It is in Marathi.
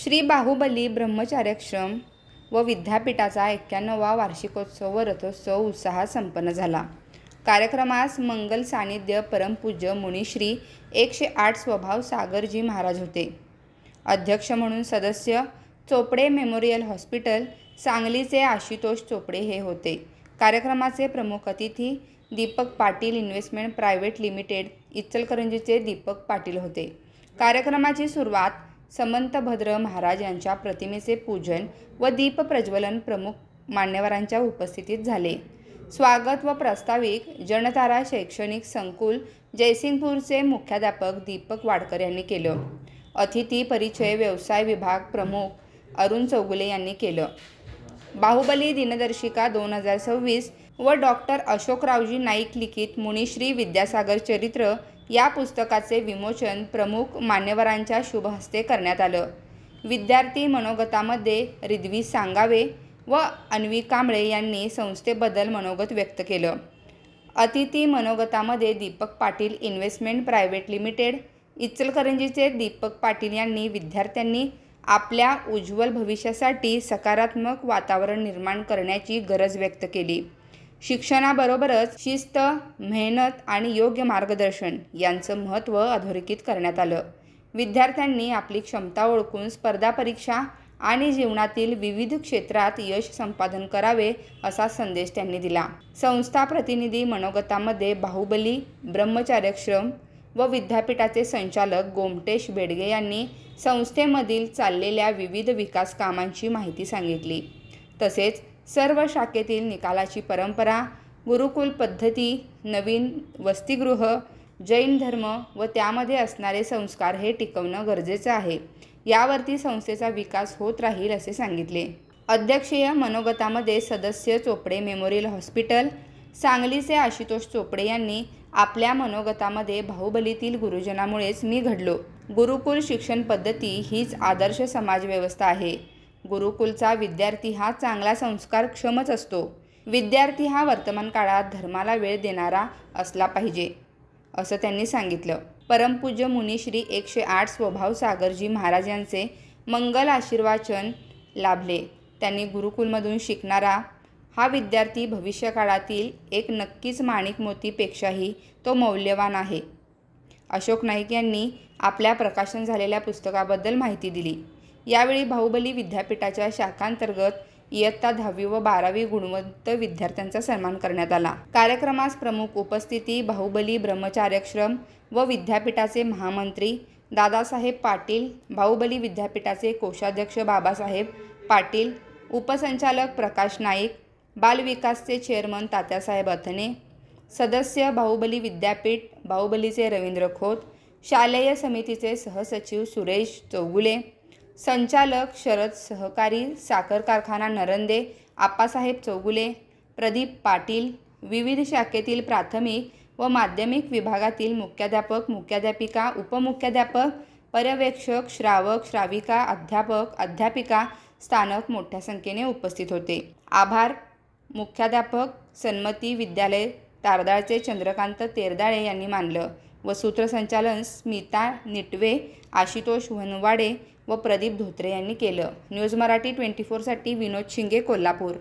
श्री बाहुबली ब्रह्मचार्याश्रम व विद्यापीठाचा 91वा वार्षिकोत्सव व रथोत्सव उत्साहात संपन्न झाला। कार्यक्रमास मंगल सानिध्य परमपूज्य मुनिश्री 108 स्वभाव सागरजी महाराज होते। अध्यक्ष म्हणून सदस्य चोपडे मेमोरियल हॉस्पिटल सांगलीचे आशुतोष चोपडे हे होते। कार्यक्रमाचे प्रमुख अतिथी Deepak Patil investment private limited इचलकरंजीचे दीपक पाटील होते। कार्यक्रमाची सुरुवात समंतभद्र महाराज यांच्या प्रतिमेचे पूजन व दीप प्रज्वलन प्रमुख मान्यवरांच्या उपस्थितीत झाले। स्वागत व प्रास्ताविक जनतारा शैक्षणिक संकुल जयसिंगपूरचे मुख्याध्यापक दीपक वाडकर यांनी केलं। अतिथी परिचय व्यवसाय विभाग प्रमुख अरुण चौगुले यांनी केलं। बाहुबली दिनदर्शिका 2026 व डॉक्टर अशोकरावजी नाईक लिखित मुनिश्री विद्यासागर चरित्र या पुस्तकाचे विमोचन प्रमुख मान्यवरांच्या शुभ हस्ते करण्यात आलं। विद्यार्थी मनोगतामध्ये रिद्वी सांगावे व अन्वी कांबळे यांनी संस्थेबद्दल मनोगत व्यक्त केलं। अतिथी मनोगतामध्ये Deepak Patil investment private limited इचलकरंजीचे दीपक पाटील यांनी विद्यार्थ्यांनी आपल्या उज्ज्वल भविष्यासाठी सकारात्मक वातावरण निर्माण करण्याची गरज व्यक्त केली। शिक्षणाबरोबरच शिस्त, मेहनत आणि योग्य मार्गदर्शन यांचं महत्त्व अधोरेखित करण्यात आलं। विद्यार्थ्यांनी आपली क्षमता ओळखून स्पर्धा परीक्षा आणि जीवनातील विविध क्षेत्रात यश संपादन करावे असा संदेश त्यांनी दिला। संस्था प्रतिनिधी मनोगतामध्ये बाहुबली ब्रह्मचार्याश्रम व विद्यापीठाचे संचालक गोमटेश बेडगे यांनी संस्थेमधील चाललेल्या विविध विकास कामांची माहिती सांगितली। तसेच सर्व शाखेतील निकालाची परंपरा, गुरुकुल पद्धती, नवीन वसतिगृह, जैन धर्म व त्यामध्ये असणारे संस्कार हे टिकवणं गरजेचं आहे। यावरती संस्थेचा विकास होत राहील असे सांगितले। अध्यक्षीय मनोगतामध्ये सदस्य चोपडे मेमोरियल हॉस्पिटल सांगलीचे आशुतोष चोपडे यांनी आपल्या मनोगतामध्ये बाहुबलीतील गुरुजनामुळेच मी घडलो। गुरुकुल शिक्षण पद्धती हीच आदर्श समाज व्यवस्था आहे। गुरुकुलचा विद्यार्थी हा चांगला संस्कारक्षमच असतो। विद्यार्थी हा वर्तमान काळात धर्माला वेळ देणारा असला पाहिजे असं त्यांनी सांगितलं। परमपूज्य मुनिश्री 108 स्वभाव सागरजी महाराज यांचे मंगल आशीर्वाचन लाभले। त्यांनी गुरुकुलमधून शिकणारा हा विद्यार्थी भविष्यकाळातील एक नक्कीच माणिक मोतीपेक्षाही तो मौल्यवान आहे। अशोक नाईक यांनी आपल्या प्रकाशन झालेल्या पुस्तकाबद्दल माहिती दिली। यावेळी बाहुबली विद्यापीठाच्या शाखांतर्गत इयत्ता 10वी व 12वी गुणवंत विद्यार्थ्यांचा सन्मान करण्यात आला। कार्यक्रमास प्रमुख उपस्थिती बाहुबली ब्रह्मचार्याश्रम व विद्यापीठाचे महामंत्री दादासाहेब पाटील, बाहुबली विद्यापीठाचे कोषाध्यक्ष बाबासाहेब पाटील, उपसंचालक प्रकाश नाईक, बालविकासचे चेअरमन तात्यासाहेब अथने, सदस्य बाहुबली विद्यापीठ बाहुबलीचे रवींद्र खोत, शालेय समितीचे सहसचिव सुरेश चौगुले, संचालक शरद सहकारी साखर कारखाना नरंदे आप्पासाहेब चौगुले, प्रदीप पाटील, विविध शाखेतील प्राथमिक व माध्यमिक विभागातील मुख्याध्यापक, मुख्याध्यापिका, उपमुख्याध्यापक, पर्यवेक्षक, श्रावक, श्राविका, अध्यापक, अध्यापिका, स्थानक मोठ्या संख्येने उपस्थित होते। आभार मुख्याध्यापक सन्मती विद्यालय तारदाळचे चंद्रकांत तेरदाळे यांनी मानलं व सूत्रसंचालन स्मिता निटवे, आशुतोष वनवाडे व प्रदीप धोत्रे यांनी केलं। न्यूज मराठी 24 साठी विनोद शिंगे, कोल्हापूर।